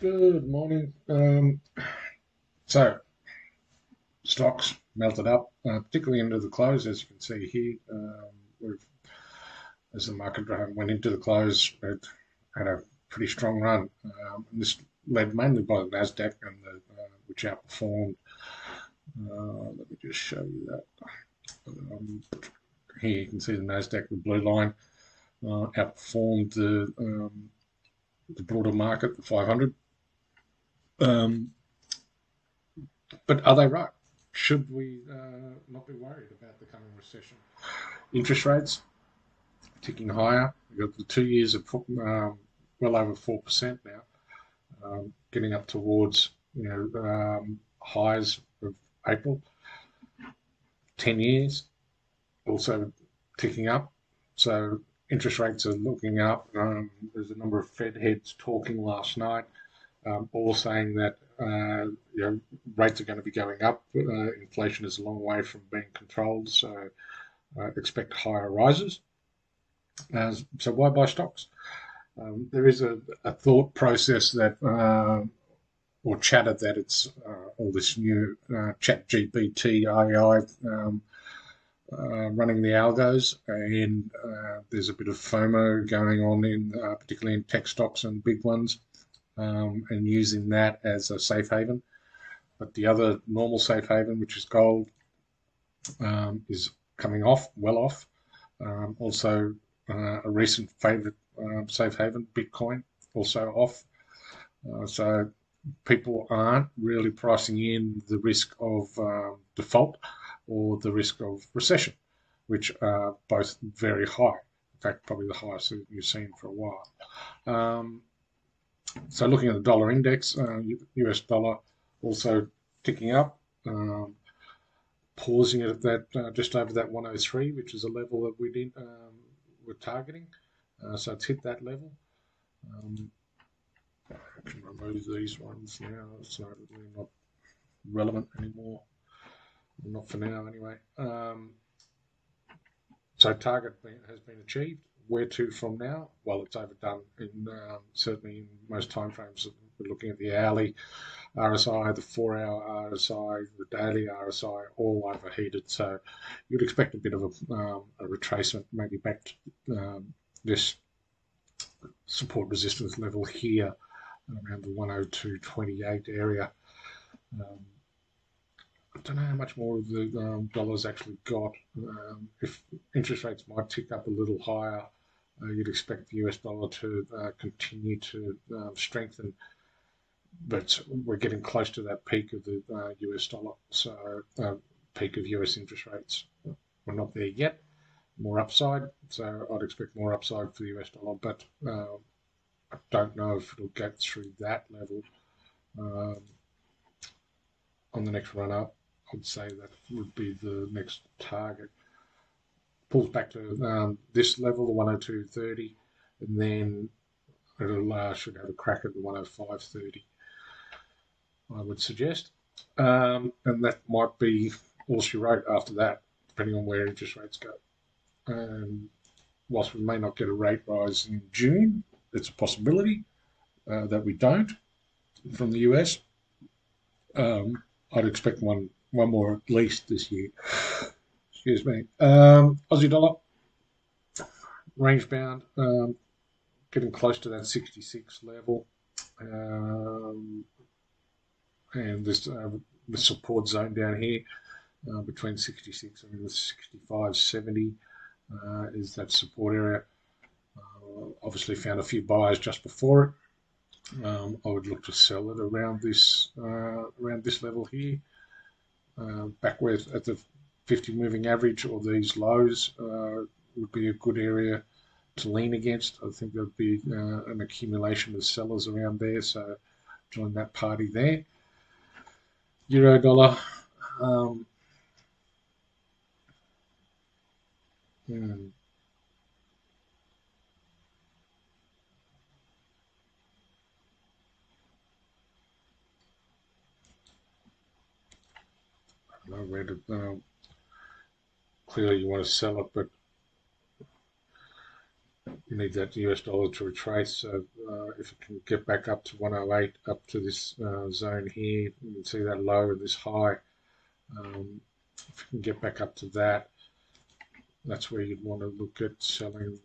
Good morning. So stocks melted up, particularly into the close, as you can see here. As the market went into the close, it had a pretty strong run. And this led mainly by the Nasdaq, which outperformed. Let me just show you that. Here you can see the Nasdaq, the blue line, outperformed the broader market, the 500. But are they right? Should we not be worried about the coming recession? Interest rates ticking higher. We've got the 2 years at well over 4% now, getting up towards highs of April. 10 years also ticking up. So interest rates are looking up. There's a number of Fed heads talking last night, all saying that rates are going to be going up. Inflation is a long way from being controlled, so expect higher rises. So why buy stocks? There is a thought process that, or chatter that it's all this new chat GPT AI running the algos, and there's a bit of FOMO going on particularly in tech stocks and big ones, and using that as a safe haven. But the other normal safe haven, which is gold, is coming well off. Also, a recent favorite safe haven, Bitcoin, also off. So people aren't really pricing in the risk of default or the risk of recession, which are both very high. In fact, probably the highest that you've seen for a while. So looking at the dollar index, US dollar also ticking up, pausing it at that just over that 103, which is a level that we're targeting. So it's hit that level. I can remove these ones now. It's not really not relevant anymore. Not for now, anyway. So target has been achieved. Where to from now? Well, it's overdone certainly in most timeframes. We're looking at the hourly RSI, the 4-hour RSI, the daily RSI, all overheated. So you'd expect a bit of a retracement, maybe back to this support resistance level here around the 102.28 area. I don't know how much more of the dollar's actually got. If interest rates might tick up a little higher, you'd expect the US dollar to continue to strengthen. But we're getting close to that peak of the US dollar, so peak of US interest rates. We're not there yet. More upside, so I'd expect more upside for the US dollar, but I don't know if it'll get through that level on the next run up. I'd say that would be the next target. Pulls back to this level, the 102.30, and then it'll should have a crack at the 105.30. I would suggest, and that might be all she wrote after that, depending on where interest rates go. Whilst we may not get a rate rise in June, it's a possibility that we don't from the US. I'd expect one more at least this year. Excuse me. Aussie dollar, range bound, getting close to that 66 level. And this the support zone down here between 66 and 65.70 is that support area. Obviously found a few buyers just before it. I would look to sell it around this level here, back where at the 50 moving average or these lows would be a good area to lean against. I think there'd be an accumulation of sellers around there, so join that party there. Euro dollar. I don't know where to. Clearly, you want to sell it, but you need that US dollar to retrace. So if it can get back up to 108, up to this zone here, you can see that low and this high. If you can get back up to that, that's where you'd want to look at selling,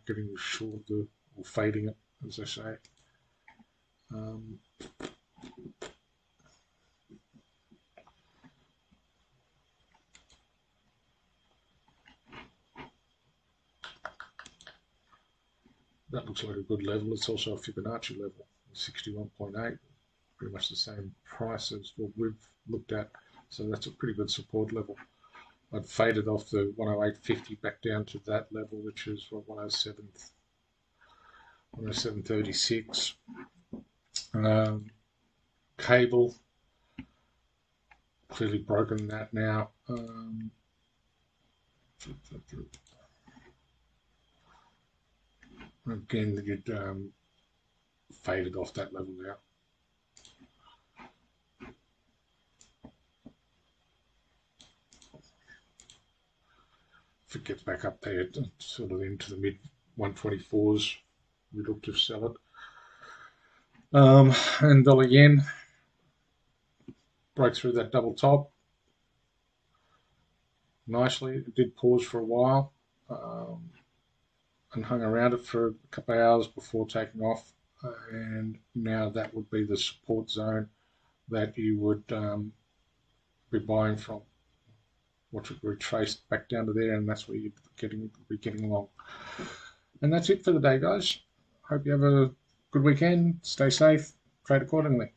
getting short or fading it, as I say. That looks like a good level. It's also a Fibonacci level, 61.8, pretty much the same price as what we've looked at. So that's a pretty good support level. I'd faded off the 108.50 back down to that level, which is what, 107.36. Cable, clearly broken that now. Again, you'd faded off that level now. If it gets back up there, sort of into the mid 124s, we look to sell it. And dollar yen broke through that double top nicely. It did pause for a while and hung around it for a couple of hours before taking off. And now that would be the support zone that you would be buying from. Watch it retrace back down to there, and that's where you'd be getting along. And that's it for the day, guys. Hope you have a good weekend. Stay safe. Trade accordingly.